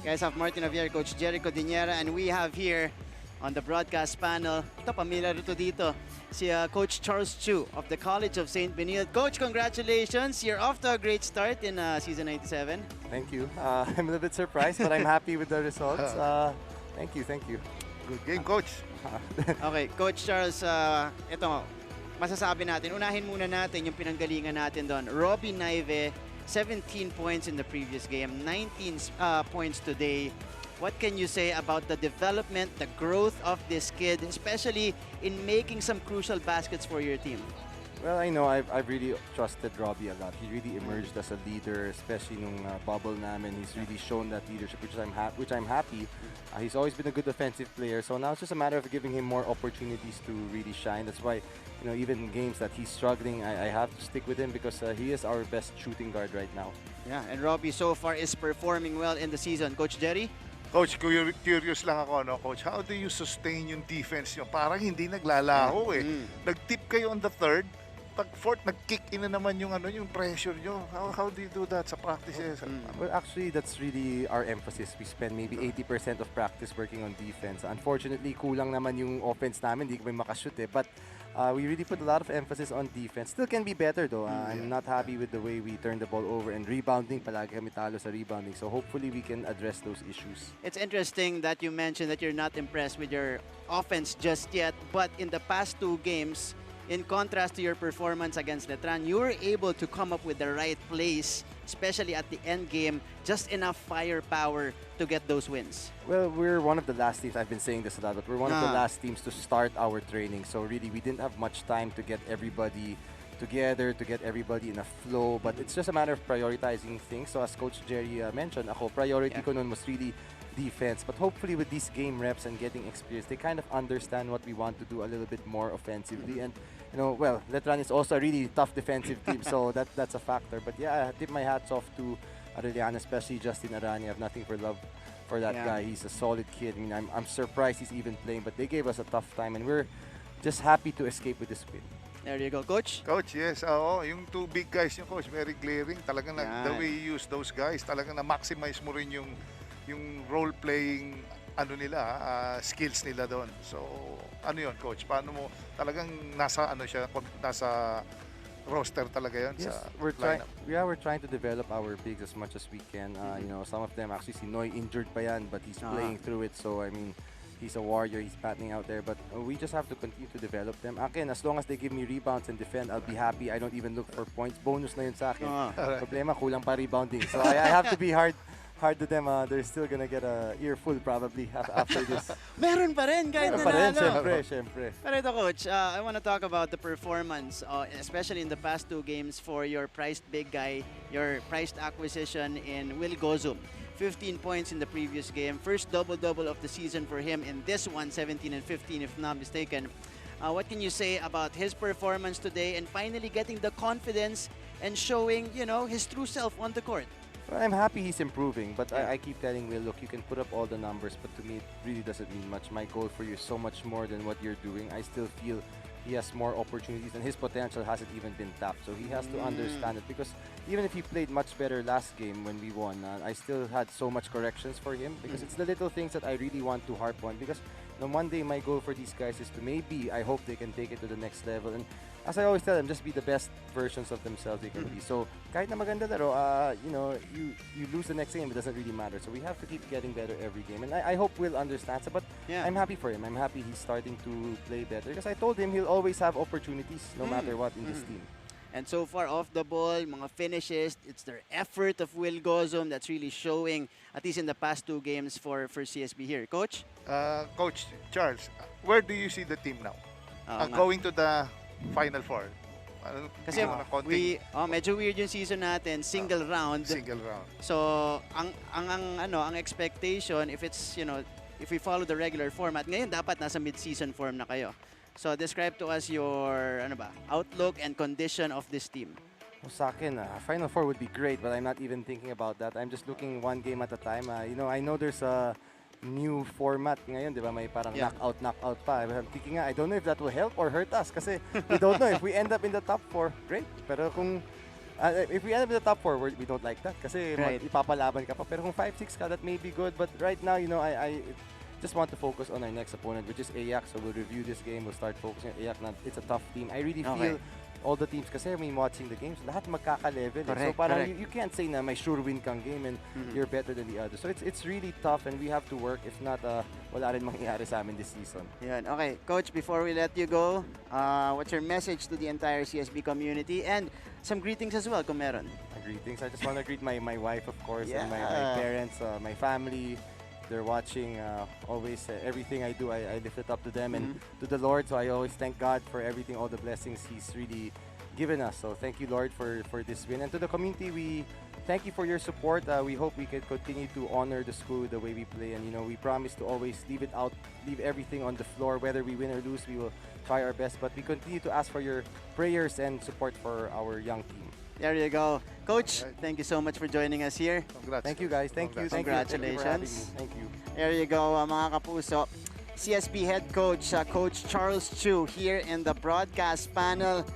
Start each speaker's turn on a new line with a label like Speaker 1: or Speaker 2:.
Speaker 1: guys have Martin Javier, Coach Jericho Diniera, and we have here on the broadcast panel, ito, pamilyar ito dito, si Coach Charles Tiu of the College of Saint Benilde. Coach, congratulations. You're off to a great start in season 97.
Speaker 2: Thank you. I'm a little bit surprised, but I'm happy with the results. Thank you, thank you.
Speaker 3: Good game, Coach.
Speaker 1: Okay, Coach Charles, ito, masasabi natin, unahin muna natin yung pinanggalingan natin doon. Robbie Naive, 17 points in the previous game, 19 points today. What can you say about the development, the growth of this kid, especially in making some crucial baskets for your team?
Speaker 2: Well, I know I've really trusted Robbie a lot. He really emerged as a leader, especially nung bubble namin. He's really shown that leadership, which I'm happy. He's always been a good offensive player, so now it's just a matter of giving him more opportunities to really shine. That's why, you know, even in games that he's struggling, I have to stick with him because he is our best shooting guard right now.
Speaker 1: Yeah, and Robbie so far is performing well in the season. Coach Jerry?
Speaker 3: Coach, curious lang ako, no, Coach. How do you sustain yung defense nyo? Parang hindi naglalaho eh. Nag-tip kayo on the third, pag fourth, nag-kick in na naman yung, yung pressure nyo. How do you do that sa practices?
Speaker 2: Well, actually, that's really our emphasis. We spend maybe 80% of practice working on defense. Unfortunately, kulang naman yung offense namin. Hindi kami makashoot eh. But we really put a lot of emphasis on defense. Still can be better though. I'm not happy with the way we turn the ball over. And rebounding, palagi kami talo sa rebounding. So hopefully we can address those issues.
Speaker 1: It's interesting that you mentioned that you're not impressed with your offense just yet. But in the past 2 games, in contrast to your performance against Letran, you were able to come up with the right plays, especially at the end game, just enough firepower to get those wins.
Speaker 2: Well, we're one of the last teams, I've been saying this a lot, but we're one of the last teams to start our training. So really, we didn't have much time to get everybody together, to get everybody in a flow, but it's just a matter of prioritizing things. So as Coach Jerry mentioned, priority ko nun was really defense, but hopefully with these game reps and getting experience, they kind of understand what we want to do a little bit more offensively. And you know, well, Letran is also a really tough defensive team, so that's a factor. But yeah, I tip my hats off to Arellano, especially Justin Arani. I have nothing for love for that guy. He's a solid kid. I mean, I'm surprised he's even playing, but they gave us a tough time, and we're just happy to escape with this win.
Speaker 1: There you go, Coach.
Speaker 3: Coach, yes. Yung 2 big guys yung Coach, very glaring. Talagang the way you use those guys, talagang na-maximize mo rin yung role-playing skills nila doon. So, yun, Coach? Paano mo, talagang nasa roster talaga yun
Speaker 2: yes,
Speaker 3: sa
Speaker 2: lineup? We're trying to develop our bigs as much as we can. You know, some of them, actually, si Noy injured pa yan, but he's playing through it. So, I mean, he's a warrior, he's batting out there, but we just have to continue to develop them. Again, as long as they give me rebounds and defend, I'll be happy. I don't even look for points. Bonus na yun sa akin. Problema, kulang pa rebounding. So, I have to be hard to them. They're still gonna get a earful probably after this.
Speaker 1: Meron pa rin, kahit
Speaker 2: nanalo. Siyempre.
Speaker 1: Pero ito, Coach, I want to talk about the performance, especially in the past 2 games for your priced big guy, your priced acquisition in Will Gozum. 15 points in the previous game. First double-double of the season for him in this one, 17 and 15 if not mistaken. What can you say about his performance today and finally getting the confidence and showing, you know, his true self on the court?
Speaker 2: Well, I'm happy he's improving, but I keep telling Will, look, you can put up all the numbers, but to me it really doesn't mean much. My goal for you is so much more than what you're doing. I still feel he has more opportunities and his potential hasn't even been tapped. So he has to understand it, because even if he played much better last game when we won, I still had so much corrections for him, because it's the little things that I really want to harp on, because one day my goal for these guys is to maybe, I hope they can take it to the next level. And as I always tell them, just be the best versions of themselves they can be. So kahit na maganda laro, you know, you lose the next game, it doesn't really matter. So we have to keep getting better every game. And I hope Will understands it, but I'm happy for him. I'm happy he's starting to play better, because I told him he'll always have opportunities no matter what in this team.
Speaker 1: And so far off the ball, mga finishes, it's their effort of Will Gozum that's really showing, at least in the past 2 games for CSB here. Coach?
Speaker 3: Coach Charles, where do you see the team now? Going to the Final Four.
Speaker 1: Kasi medyo weird yung season natin, single round.
Speaker 3: Single round.
Speaker 1: So, ang expectation, if it's, you know, if we follow the regular format, ngayon dapat nasa mid-season form na kayo. So, describe to us your outlook and condition of this team.
Speaker 2: Well, sa akin, Final Four would be great, but I'm not even thinking about that. I'm just looking one game at a time. You know, I know there's a new format ngayon, di ba? May parang knockout pa. I'm thinking I don't know if that will help or hurt us, kasi we don't know if we end up in the top 4, great. Pero kung If we end up in the top 4, we don't like that. Kasi
Speaker 1: Right.
Speaker 2: ipapalaban ka pa. Pero kung 5-6 ka, that may be good. But right now, I just want to focus on our next opponent, which is AYAC. So we'll review this game. We'll start focusing on AYAC. It's a tough team. I really feel all the teams kasi when watching the games, lahat magkaka-level. So parang you can't say na may sure win kang game and you're better than the other. So it's really tough and we have to work. If not, wala rin mangyayari sa amin this season.
Speaker 1: Yan. Okay, Coach, before we let you go, what's your message to the entire CSB community and some greetings as well kung meron?
Speaker 2: Greetings. I just want to greet my wife, of course, and my
Speaker 1: Yeah.
Speaker 2: parents, my family. They're watching always. Everything I do, I lift it up to them and to the Lord. So I always thank God for everything, all the blessings He's really given us. So thank you, Lord, for this win. And to the community, we thank you for your support. We hope we can continue to honor the school the way we play. And, we promise to always leave everything on the floor. Whether we win or lose, we will try our best. But we continue to ask for your prayers and support for our young team.
Speaker 1: There you go. Coach, thank you so much for joining us here.
Speaker 3: Congrats.
Speaker 2: Thank you, guys. Thank you.
Speaker 1: Congratulations.
Speaker 2: Thank you.
Speaker 1: There you go, mga kapuso. CSB head coach, Coach Charles Tiu here in the broadcast panel.